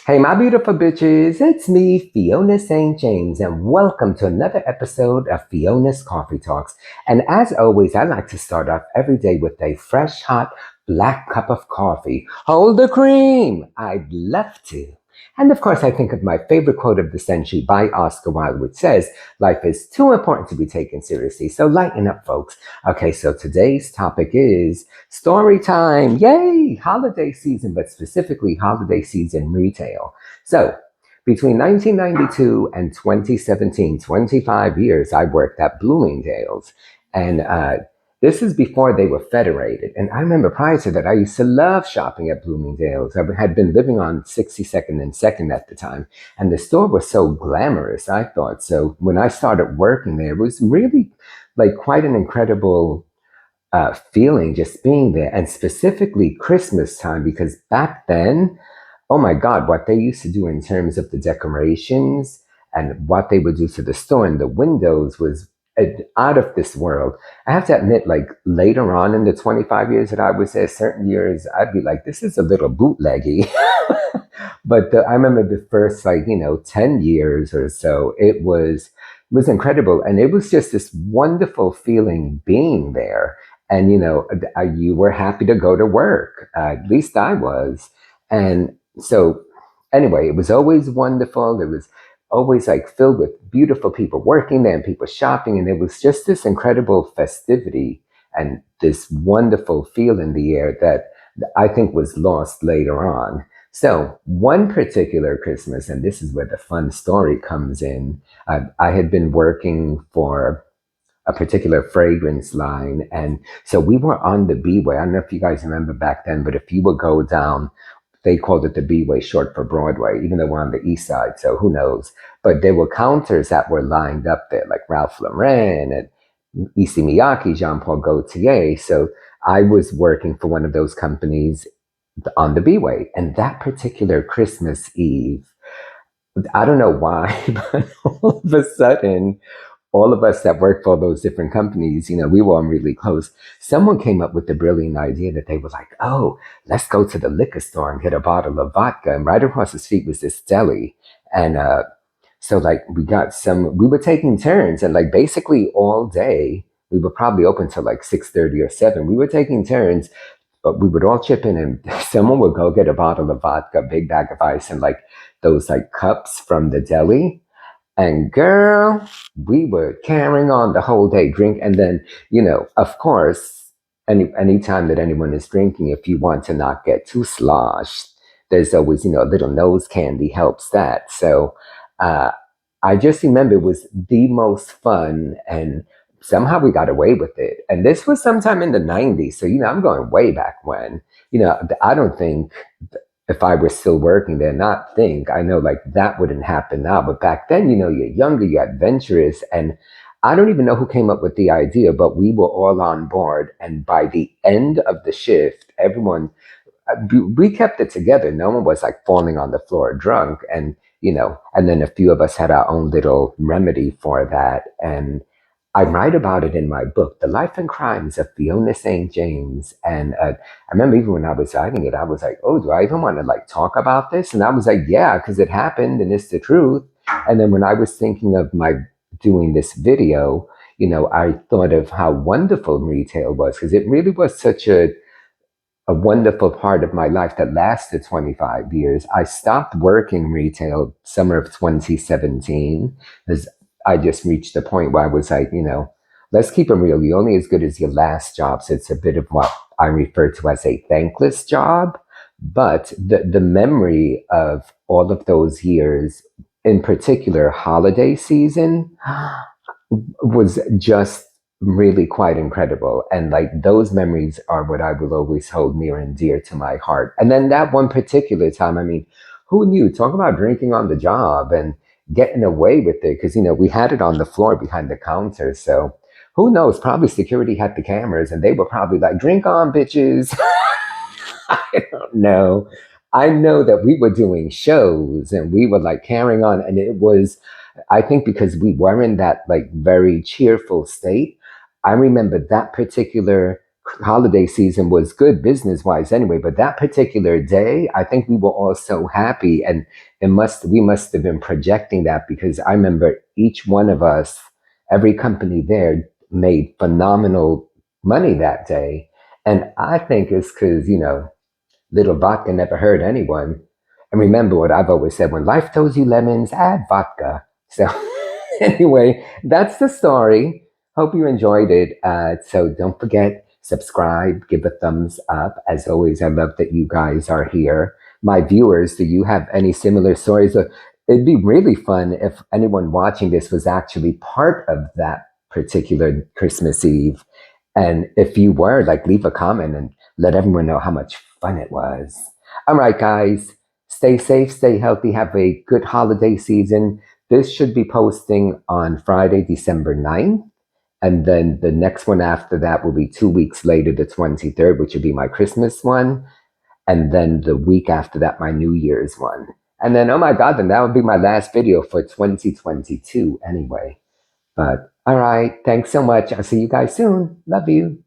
Hey, my beautiful bitches, it's me, Fiona St. James, and welcome to another episode of Fiona's Coffee Talks. And as always, I like to start off every day with a fresh, hot, black cup of coffee. Hold the cream! I'd love to. And of course, I think of my favorite quote of the century by Oscar Wilde, which says, "Life is too important to be taken seriously, so lighten up, folks." Okay, so today's topic is story time. Yay! Holiday season, but specifically holiday season retail. So, between 1992 and 2017, 25 years, I worked at Bloomingdale's. And this is before they were federated. And I remember prior to that, I used to love shopping at Bloomingdale's. I had been living on 62nd and 2nd at the time. And the store was so glamorous, I thought. So when I started working there, it was really like quite an incredible feeling just being there, and specifically Christmas time, because back then, oh my God, what they used to do in terms of the decorations and what they would do to the store and the windows was out of this world. I have to admit, like later on in the 25 years that I was there, certain years I'd be like, this is a little bootleggy. But I remember the first, like, 10 years or so, it was incredible. And it was just this wonderful feeling being there. And, you were happy to go to work. At least I was. And so, anyway, it was always wonderful. It was always like filled with beautiful people working there and people shopping. And it was just this incredible festivity and this wonderful feel in the air that I think was lost later on. So, one particular Christmas, and this is where the fun story comes in, I had been working for a particular fragrance line. And so we were on the B-Way. I don't know if you guys remember back then, but if you would go down, they called it the B-Way, short for Broadway, even though we're on the east side, so who knows. But there were counters that were lined up there, like Ralph Lauren and Issey Miyake, Jean-Paul Gaultier. So I was working for one of those companies on the B-Way. And that particular Christmas Eve, I don't know why, but all of a sudden, all of us that worked for those different companies, we were all really close. Someone came up with the brilliant idea that they were like, oh, let's go to the liquor store and get a bottle of vodka. And right across the street was this deli. And so like we were taking turns, and like basically all day, we were probably open till like 6:30 or 7. We were taking turns, but we would all chip in, and someone would go get a bottle of vodka, a big bag of ice, and like those like cups from the deli. And girl, we were carrying on the whole day drink. And then, of course, any time that anyone is drinking, if you want to not get too sloshed, there's always, a little nose candy helps that. So uh, I just remember it was the most fun, and somehow we got away with it. And this was sometime in the 90s. So, I'm going way back when. I don't think if I were still working there, not think, I know like that wouldn't happen now. But back then, you're younger, you're adventurous. And I don't even know who came up with the idea, but we were all on board. And by the end of the shift, everyone, we kept it together. No one was like falling on the floor drunk. And then a few of us had our own little remedy for that. And I write about it in my book, The Life and Crimes of Fiona St. James. And I remember even when I was writing it, I was like, oh, do I even want to like talk about this? And I was like, yeah, because it happened and it's the truth. And then when I was thinking of my doing this video, I thought of how wonderful retail was, because it really was such a wonderful part of my life that lasted 25 years. I stopped working retail summer of 2017 as I just reached the point where I was like, let's keep it real. You're only as good as your last job. So it's a bit of what I refer to as a thankless job. But the memory of all of those years, in particular holiday season, was just really quite incredible. And like those memories are what I will always hold near and dear to my heart. And then that one particular time, I mean, who knew? Talk about drinking on the job and getting away with it, because we had it on the floor behind the counter. So who knows? Probably security had the cameras and they were probably like, drink on, bitches. I don't know. I know that we were doing shows and we were like carrying on, and it was, I think, because we were in that like very cheerful state. I remember that particular holiday season was good business wise anyway, but that particular day, I think we were all so happy, and we must have been projecting that, because I remember each one of us, every company there made phenomenal money that day. And I think it's because, little vodka never hurt anyone. And remember what I've always said: when life throws you lemons, add vodka. So, anyway, that's the story. Hope you enjoyed it. So, don't forget, subscribe, give a thumbs up. As always, I love that you guys are here. My viewers, do you have any similar stories? It'd be really fun if anyone watching this was actually part of that particular Christmas Eve. And if you were, like, leave a comment and let everyone know how much fun it was. All right, guys, stay safe, stay healthy, have a good holiday season. This should be posting on Friday, December 9th. And then the next one after that will be 2 weeks later, the 23rd, which will be my Christmas one. And then the week after that, my New Year's one. And then, oh my God, then that would be my last video for 2022 anyway. But all right, thanks so much. I'll see you guys soon. Love you.